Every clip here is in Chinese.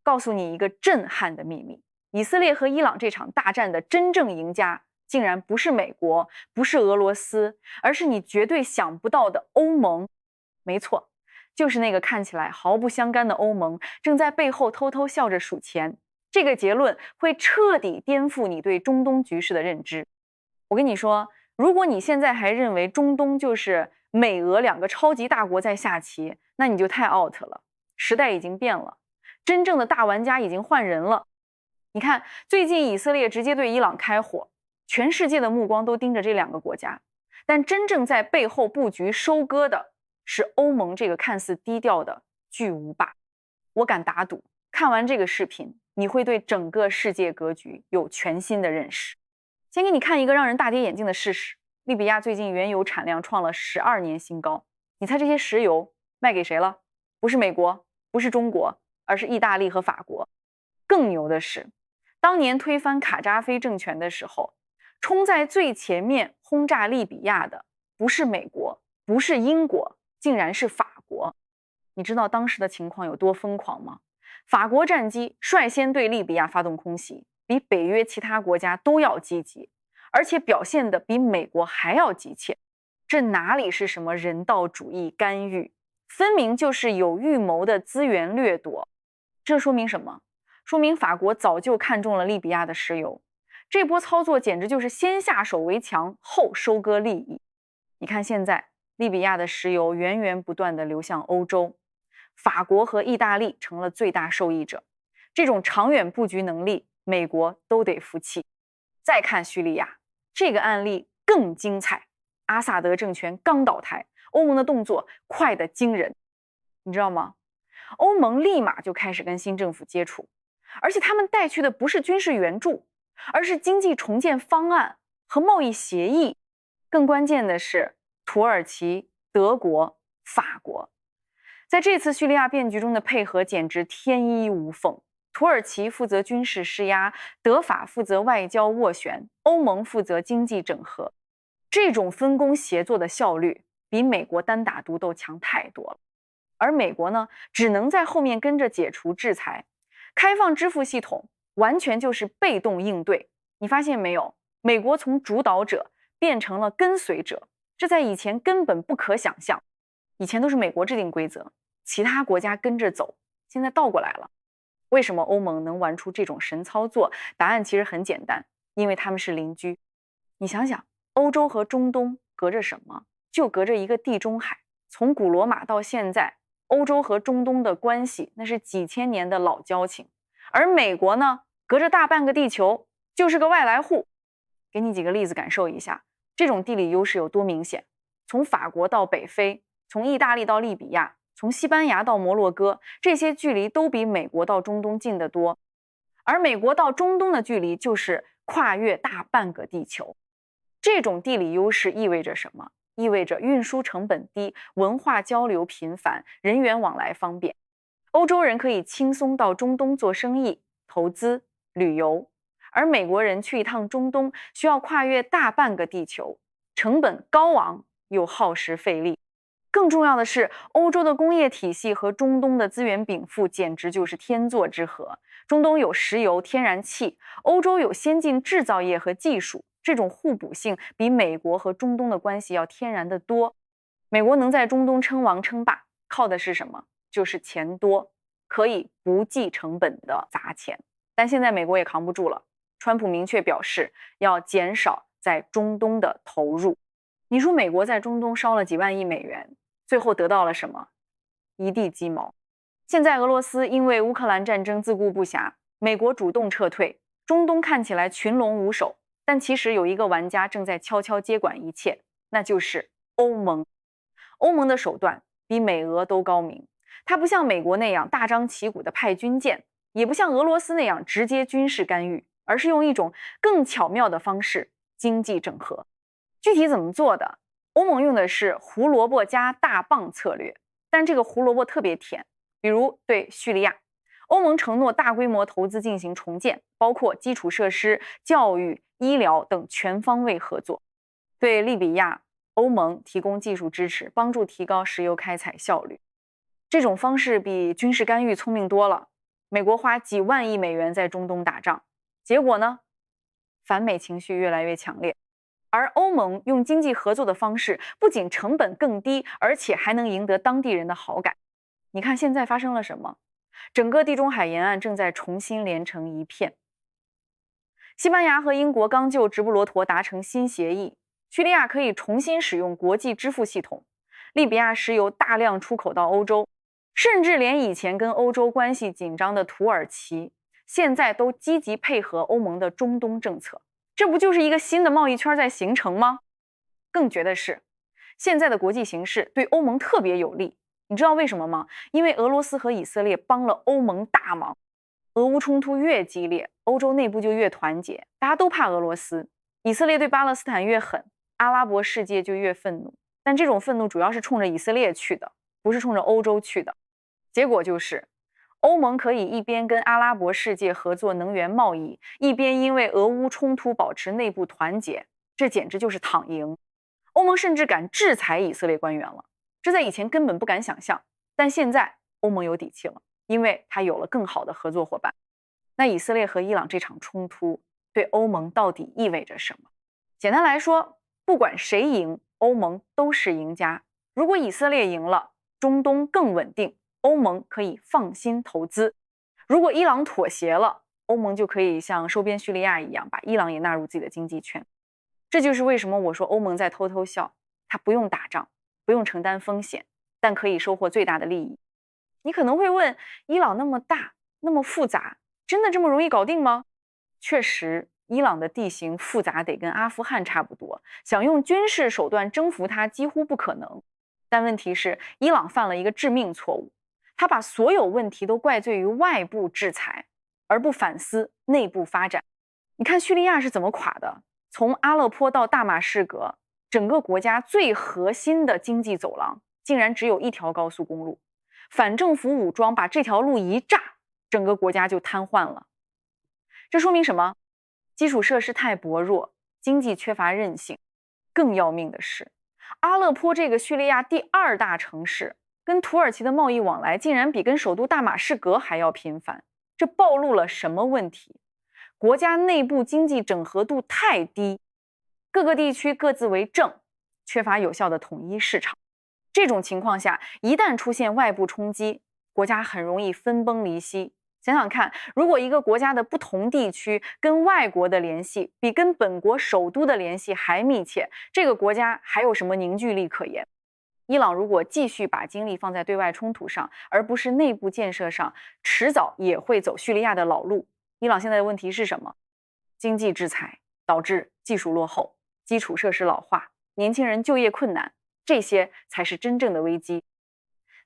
告诉你一个震撼的秘密：以色列和伊朗这场大战的真正赢家，竟然不是美国，不是俄罗斯，而是你绝对想不到的欧盟。没错，就是那个看起来毫不相干的欧盟，正在背后偷偷笑着数钱。这个结论会彻底颠覆你对中东局势的认知。我跟你说，如果你现在还认为中东就是美俄两个超级大国在下棋，那你就太 out 了。时代已经变了，真正的大玩家已经换人了。你看，最近以色列直接对伊朗开火，全世界的目光都盯着这两个国家，但真正在背后布局收割的是欧盟这个看似低调的巨无霸。我敢打赌，看完这个视频，你会对整个世界格局有全新的认识。先给你看一个让人大跌眼镜的事实：利比亚最近原油产量创了12年新高。你猜这些石油卖给谁了？不是美国，不是中国，而是意大利和法国。更牛的是，当年推翻卡扎菲政权的时候，冲在最前面轰炸利比亚的不是美国，不是英国，竟然是法国。你知道当时的情况有多疯狂吗？法国战机率先对利比亚发动空袭，比北约其他国家都要积极，而且表现得比美国还要急切。这哪里是什么人道主义干预，分明就是有预谋的资源掠夺。这说明什么？说明法国早就看中了利比亚的石油，这波操作简直就是先下手为强，后收割利益。你看现在利比亚的石油源源不断地流向欧洲，法国和意大利成了最大受益者。这种长远布局能力，美国都得服气。再看叙利亚，这个案例更精彩。阿萨德政权刚倒台，欧盟的动作快得惊人。你知道吗？欧盟立马就开始跟新政府接触，而且他们带去的不是军事援助，而是经济重建方案和贸易协议。更关键的是，土耳其、德国、法国在这次叙利亚变局中的配合简直天衣无缝。土耳其负责军事施压，德法负责外交斡旋，欧盟负责经济整合。这种分工协作的效率比美国单打独斗强太多了。而美国呢，只能在后面跟着解除制裁。开放支付系统完全就是被动应对。你发现没有？美国从主导者变成了跟随者，这在以前根本不可想象。以前都是美国制定规则，其他国家跟着走，现在倒过来了。为什么欧盟能玩出这种神操作？答案其实很简单，因为他们是邻居。你想想，欧洲和中东隔着什么？就隔着一个地中海。从古罗马到现在，欧洲和中东的关系那是几千年的老交情。而美国呢，隔着大半个地球，就是个外来户。给你几个例子感受一下，这种地理优势有多明显。从法国到北非，从意大利到利比亚，从西班牙到摩洛哥，这些距离都比美国到中东近得多。而美国到中东的距离就是跨越大半个地球。这种地理优势意味着什么？意味着运输成本低，文化交流频繁，人员往来方便。欧洲人可以轻松到中东做生意、投资、旅游，而美国人去一趟中东需要跨越大半个地球，成本高昂又耗时费力。更重要的是，欧洲的工业体系和中东的资源禀赋简直就是天作之合。中东有石油、天然气，欧洲有先进制造业和技术，这种互补性比美国和中东的关系要天然的多。美国能在中东称王称霸，靠的是什么？就是钱多，可以不计成本的砸钱。但现在美国也扛不住了，川普明确表示要减少在中东的投入。你说美国在中东烧了几万亿美元，最后得到了什么？一地鸡毛。现在俄罗斯因为乌克兰战争自顾不暇，美国主动撤退，中东看起来群龙无首，但其实有一个玩家正在悄悄接管一切，那就是欧盟。欧盟的手段比美俄都高明，它不像美国那样大张旗鼓的派军舰，也不像俄罗斯那样直接军事干预，而是用一种更巧妙的方式经济整合。具体怎么做的？欧盟用的是胡萝卜加大棒策略，但这个胡萝卜特别甜。比如对叙利亚，欧盟承诺大规模投资进行重建，包括基础设施、教育、医疗等全方位合作。对利比亚，欧盟提供技术支持，帮助提高石油开采效率。这种方式比军事干预聪明多了。美国花几万亿美元在中东打仗，结果呢？反美情绪越来越强烈。而欧盟用经济合作的方式，不仅成本更低，而且还能赢得当地人的好感。你看现在发生了什么？整个地中海沿岸正在重新连成一片。西班牙和英国刚就直布罗陀达成新协议，叙利亚可以重新使用国际支付系统，利比亚石油大量出口到欧洲，甚至连以前跟欧洲关系紧张的土耳其，现在都积极配合欧盟的中东政策。这不就是一个新的贸易圈在形成吗？更绝的是，现在的国际形势对欧盟特别有利。你知道为什么吗？因为俄罗斯和以色列帮了欧盟大忙。俄乌冲突越激烈，欧洲内部就越团结，大家都怕俄罗斯。以色列对巴勒斯坦越狠，阿拉伯世界就越愤怒。但这种愤怒主要是冲着以色列去的，不是冲着欧洲去的。结果就是，欧盟可以一边跟阿拉伯世界合作能源贸易，一边因为俄乌冲突保持内部团结，这简直就是躺赢。欧盟甚至敢制裁以色列官员了，这在以前根本不敢想象。但现在欧盟有底气了，因为它有了更好的合作伙伴。那以色列和伊朗这场冲突对欧盟到底意味着什么？简单来说，不管谁赢，欧盟都是赢家。如果以色列赢了，中东更稳定，欧盟可以放心投资；如果伊朗妥协了，欧盟就可以像收编叙利亚一样，把伊朗也纳入自己的经济圈。这就是为什么我说欧盟在偷偷笑，它不用打仗，不用承担风险，但可以收获最大的利益。你可能会问，伊朗那么大，那么复杂，真的这么容易搞定吗？确实，伊朗的地形复杂得跟阿富汗差不多，想用军事手段征服它几乎不可能。但问题是，伊朗犯了一个致命错误，他把所有问题都怪罪于外部制裁，而不反思内部发展。你看叙利亚是怎么垮的？从阿勒颇到大马士革，整个国家最核心的经济走廊竟然只有一条高速公路，反政府武装把这条路一炸，整个国家就瘫痪了。这说明什么？基础设施太薄弱，经济缺乏韧性。更要命的是，阿勒颇这个叙利亚第2大城市，跟土耳其的贸易往来竟然比跟首都大马士革还要频繁。这暴露了什么问题？国家内部经济整合度太低，各个地区各自为政，缺乏有效的统一市场。这种情况下，一旦出现外部冲击，国家很容易分崩离析。想想看，如果一个国家的不同地区跟外国的联系比跟本国首都的联系还密切，这个国家还有什么凝聚力可言？伊朗如果继续把精力放在对外冲突上，而不是内部建设上，迟早也会走叙利亚的老路。伊朗现在的问题是什么？经济制裁导致技术落后，基础设施老化，年轻人就业困难，这些才是真正的危机。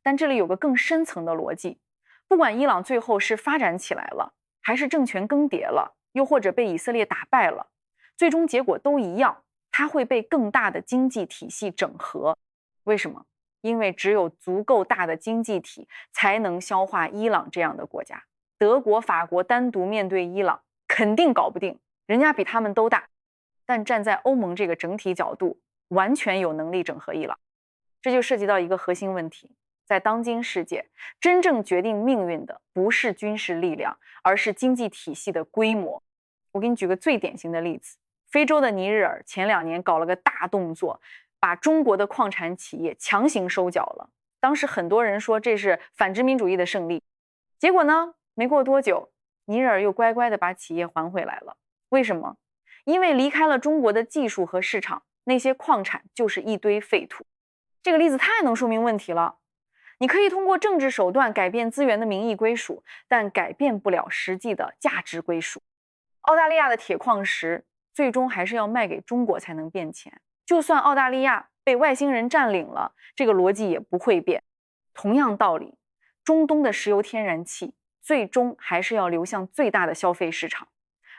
但这里有个更深层的逻辑，不管伊朗最后是发展起来了，还是政权更迭了，又或者被以色列打败了，最终结果都一样，它会被更大的经济体系整合。为什么？因为只有足够大的经济体才能消化伊朗这样的国家。德国、法国单独面对伊朗肯定搞不定，人家比他们都大。但站在欧盟这个整体角度，完全有能力整合伊朗。这就涉及到一个核心问题，在当今世界，真正决定命运的不是军事力量，而是经济体系的规模。我给你举个最典型的例子，非洲的尼日尔前2年搞了个大动作，把中国的矿产企业强行收缴了。当时很多人说这是反殖民主义的胜利，结果呢，没过多久，尼日尔又乖乖地把企业还回来了。为什么？因为离开了中国的技术和市场，那些矿产就是一堆废土。这个例子太能说明问题了。你可以通过政治手段改变资源的名义归属，但改变不了实际的价值归属。澳大利亚的铁矿石最终还是要卖给中国才能变钱，就算澳大利亚被外星人占领了，这个逻辑也不会变。同样道理，中东的石油天然气最终还是要流向最大的消费市场，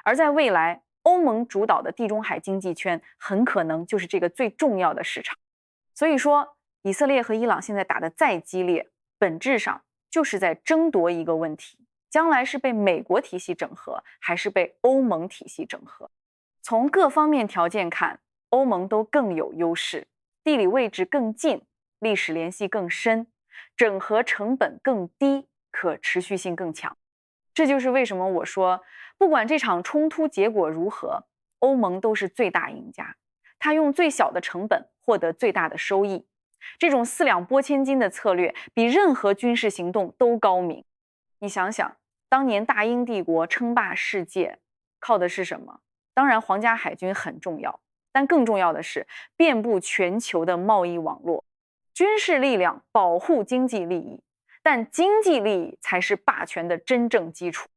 而在未来，欧盟主导的地中海经济圈很可能就是这个最重要的市场。所以说，以色列和伊朗现在打得再激烈，本质上就是在争夺一个问题：将来是被美国体系整合，还是被欧盟体系整合？从各方面条件看，欧盟都更有优势，地理位置更近，历史联系更深，整合成本更低，可持续性更强。这就是为什么我说，不管这场冲突结果如何，欧盟都是最大赢家。他用最小的成本获得最大的收益。这种四两拨千斤的策略，比任何军事行动都高明。你想想，当年大英帝国称霸世界，靠的是什么？当然，皇家海军很重要，但更重要的是遍布全球的贸易网络。军事力量保护经济利益，但经济利益才是霸权的真正基础。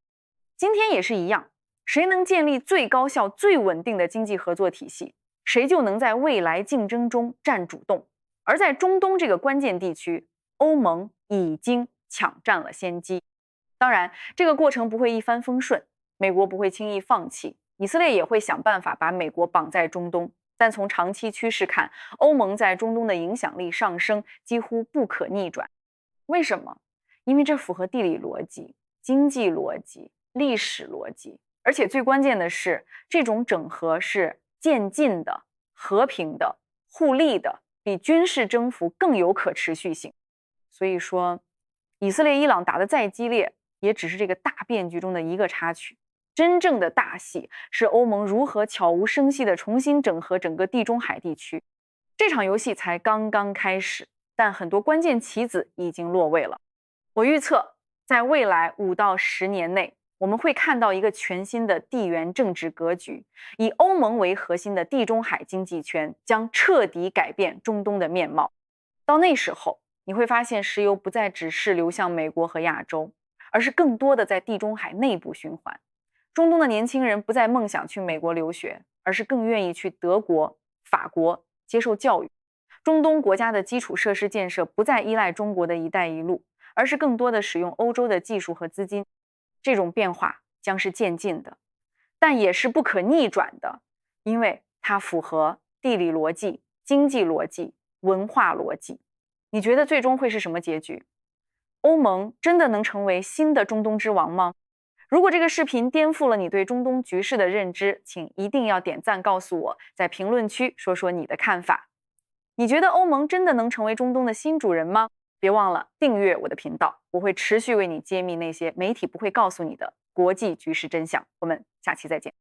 今天也是一样，谁能建立最高效、最稳定的经济合作体系，谁就能在未来竞争中占主动。而在中东这个关键地区，欧盟已经抢占了先机。当然，这个过程不会一帆风顺，美国不会轻易放弃，以色列也会想办法把美国绑在中东。但从长期趋势看，欧盟在中东的影响力上升几乎不可逆转。为什么？因为这符合地理逻辑、经济逻辑、历史逻辑，而且最关键的是，这种整合是渐进的、和平的、互利的，比军事征服更有可持续性。所以说，以色列伊朗打得再激烈，也只是这个大变局中的一个插曲。真正的大戏是欧盟如何悄无声息地重新整合整个地中海地区。这场游戏才刚刚开始，但很多关键棋子已经落位了。我预测，在未来5到10年内，我们会看到一个全新的地缘政治格局，以欧盟为核心的地中海经济圈将彻底改变中东的面貌。到那时候，你会发现石油不再只是流向美国和亚洲，而是更多的在地中海内部循环。中东的年轻人不再梦想去美国留学，而是更愿意去德国、法国接受教育。中东国家的基础设施建设不再依赖中国的一带一路，而是更多的使用欧洲的技术和资金。这种变化将是渐进的，但也是不可逆转的，因为它符合地理逻辑、经济逻辑、文化逻辑。你觉得最终会是什么结局？欧盟真的能成为新的中东之王吗？如果这个视频颠覆了你对中东局势的认知，请一定要点赞告诉我，在评论区说说你的看法。你觉得欧盟真的能成为中东的新主人吗？别忘了订阅我的频道，我会持续为你揭秘那些媒体不会告诉你的国际局势真相。我们下期再见。